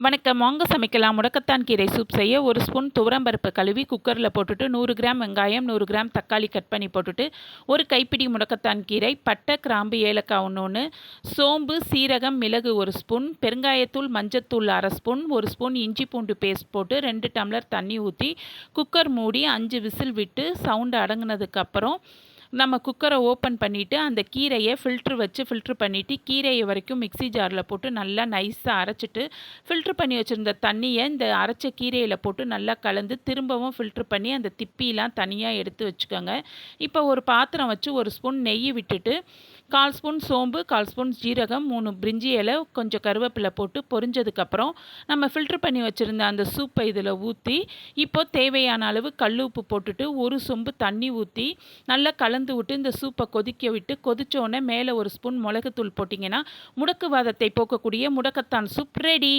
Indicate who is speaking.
Speaker 1: வணக்கம். வாங்க சமைக்கலாம். முடக்கத்தான் கீரை சூப் செய்ய 1 ஸ்பூன் துவரம்பருப்பு கழுவி குக்கரில் போட்டுட்டு 100 கிராம் வெங்காயம், 100 கிராம் தக்காளி கட் பண்ணி போட்டுட்டு, ஒரு கைப்பிடி முடக்கத்தான் கீரை, பட்டை, கிராம்பு, ஏலக்காய் ஒன்று, சோம்பு, சீரகம், மிளகு 1 ஸ்பூன், பெருங்காயத்தூள், மஞ்சத்தூள் 1/2 ஸ்பூன், 1 ஸ்பூன் இஞ்சி பூண்டு பேஸ்ட் போட்டு 2 டம்ளர் தண்ணி ஊற்றி குக்கர் மூடி 5 விசில் விட்டு சவுண்டு அடங்குனதுக்கப்புறம் நம்ம குக்கரை ஓப்பன் பண்ணிவிட்டு அந்த கீரையை ஃபில்ட்ரு பண்ணிவிட்டு கீரையை வரைக்கும் மிக்ஸி ஜாரில் போட்டு நல்லா நைஸாக அரைச்சிட்டு ஃபில்ட்ரு பண்ணி வச்சுருந்த தண்ணியை இந்த அரைச்ச கீரையில் போட்டு நல்லா கலந்து திரும்பவும் ஃபில்ட்ரு பண்ணி அந்த திப்பிலாம் தனியாக எடுத்து வச்சுக்கோங்க. இப்போ ஒரு பாத்திரம் வச்சு 1 ஸ்பூன் நெய் விட்டுட்டு 1/4 ஸ்பூன் சோம்பு, 1/4 ஸ்பூன் ஜீரகம், 3 பிரிஞ்சி இலை, கொஞ்சம் கருவேப்பிலை போட்டு பொரிஞ்சதுக்கப்புறம் நம்ம ஃபில்ட்ரு பண்ணி வச்சுருந்த அந்த சூப்பை இதில் ஊற்றி இப்போ தேவையான அளவு கல் உப்பு போட்டுட்டு 1 சொம்பு தண்ணி ஊற்றி நல்லா கலந்து விட்டு இந்த சூப்பை கொதிக்க விட்டு கொதிச்சோடனே மேலே 1 ஸ்பூன் மிளகுத்தூள் போட்டிங்கன்னா முடக்குவாதத்தை போக்கக்கூடிய முடக்கத்தான் சூப் ரெடி.